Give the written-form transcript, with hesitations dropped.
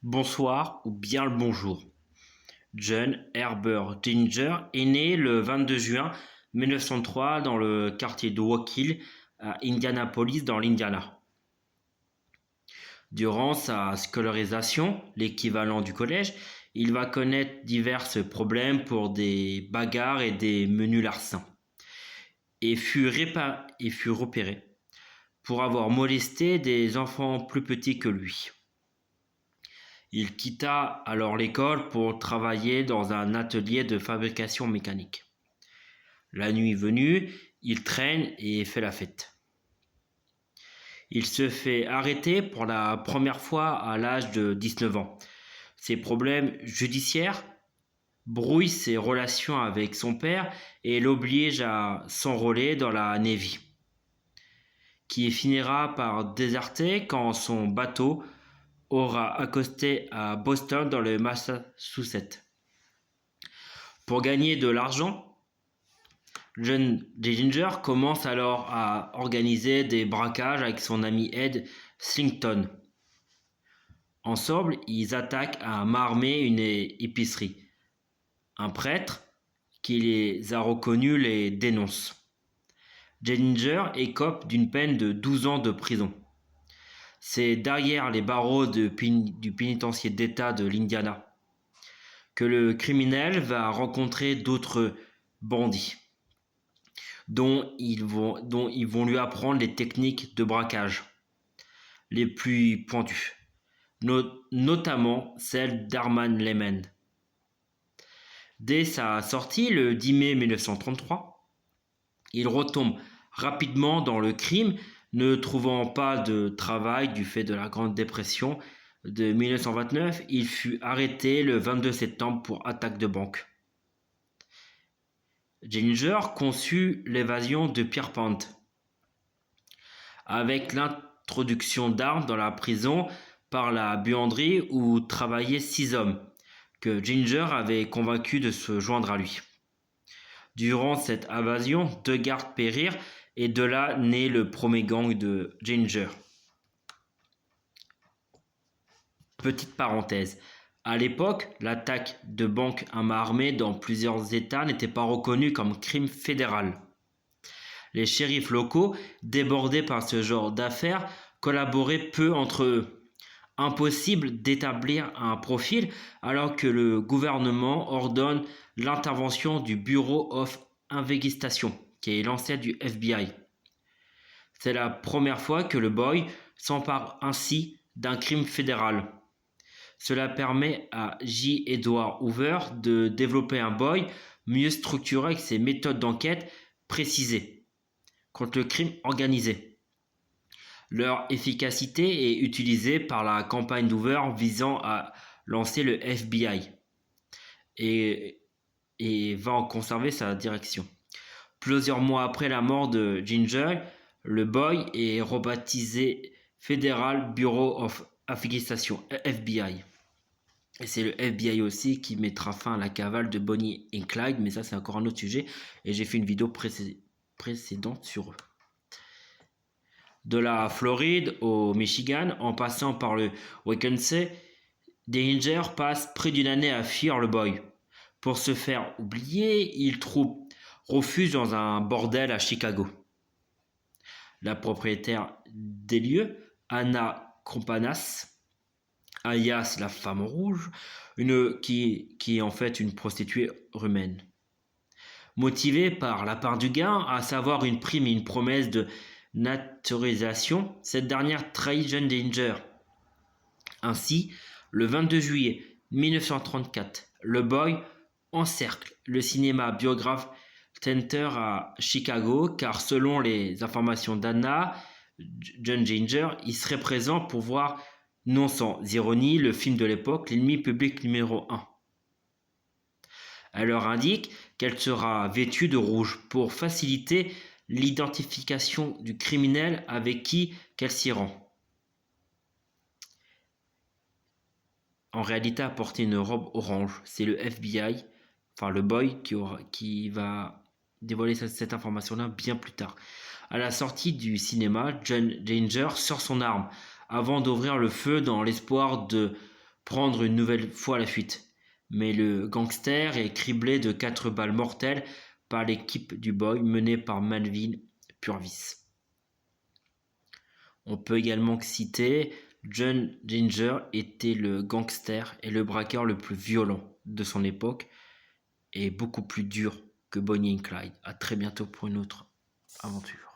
Bonsoir ou bien le bonjour. John Herbert Ginger est né le 22 juin 1903 dans le quartier de Wokill à Indianapolis dans l'Indiana. Durant sa scolarisation, l'équivalent du collège, il va connaître divers problèmes pour des bagarres et des menus larcins et fut repéré pour avoir molesté des enfants plus petits que lui. Il quitta alors l'école pour travailler dans un atelier de fabrication mécanique. La nuit venue, il traîne et fait la fête. Il se fait arrêter pour la première fois à l'âge de 19 ans. Ses problèmes judiciaires brouillent ses relations avec son père et l'obligent à s'enrôler dans la Navy, qui finira par déserter quand son bateau aura accosté à Boston dans le Massachusetts. Pour gagner de l'argent, John Ginger commence alors à organiser des braquages avec son ami Ed Slington. Ensemble, ils attaquent à main armée une épicerie. Un prêtre qui les a reconnus les dénonce. Ginger écope d'une peine de 12 ans de prison. C'est derrière les barreaux du pénitencier d'État de l'Indiana que le criminel va rencontrer d'autres bandits dont ils vont lui apprendre les techniques de braquage les plus pointues, notamment celle d'Armand Lehman. Dès sa sortie le 10 mai 1933, il retombe rapidement dans le crime, ne trouvant pas de travail du fait de la Grande Dépression de 1929. Il fut arrêté le 22 septembre pour attaque de banque. Ginger conçut l'évasion de Pierpont. Avec l'introduction d'armes dans la prison par la buanderie où travaillaient 6 hommes, que Ginger avait convaincu de se joindre à lui. Durant cette invasion, 2 gardes périrent et de là naît le premier gang de Ginger. Petite parenthèse. À l'époque, l'attaque de banque à main armée dans plusieurs États n'était pas reconnue comme crime fédéral. Les shérifs locaux, débordés par ce genre d'affaires, collaboraient peu entre eux. Impossible d'établir un profil alors que le gouvernement ordonne l'intervention du Bureau of Investigation, qui est l'ancêtre du FBI. C'est la première fois que le BOI s'empare ainsi d'un crime fédéral. Cela permet à J. Edward Hoover de développer un BOI mieux structuré avec ses méthodes d'enquête précisées contre le crime organisé. Leur efficacité est utilisée par la campagne d'Hoover visant à lancer le FBI et va en conserver sa direction. Plusieurs mois après la mort de Ginger, le BOI est rebaptisé Federal Bureau of Investigation, FBI. Et c'est le FBI aussi qui mettra fin à la cavale de Bonnie et Clyde, mais ça c'est encore un autre sujet, et j'ai fait une vidéo précédente sur eux. De la Floride au Michigan, en passant par le Wisconsin, Ginger passe près d'une année à fuir le BOI. Pour se faire oublier, il trouve refuge dans un bordel à Chicago. La propriétaire des lieux, Anna Kropanas, alias la femme rouge, qui est en fait une prostituée roumaine. Motivée par la part du gain, à savoir une prime et une promesse de naturalisation, cette dernière trahit John Ginger. Ainsi, le 22 juillet 1934, le BOI encercle le cinéma Biograph Center à Chicago, car selon les informations d'Anna, John Ginger y serait présent pour voir, non sans ironie, le film de l'époque, L'ennemi public numéro 1. Elle leur indique qu'elle sera vêtue de rouge pour faciliter l'identification du criminel avec qui qu'elle s'y rend. En réalité, elle portait une robe orange. C'est le FBI, enfin le BOI, qui va dévoiler cette information-là bien plus tard. À la sortie du cinéma, John Ginger sort son arme avant d'ouvrir le feu dans l'espoir de prendre une nouvelle fois la fuite. Mais le gangster est criblé de 4 balles mortelles par l'équipe du boy menée par Melvin Purvis. On peut également citer John Ginger était le gangster et le braqueur le plus violent de son époque et beaucoup plus dur que Bonnie et Clyde. À très bientôt pour une autre aventure.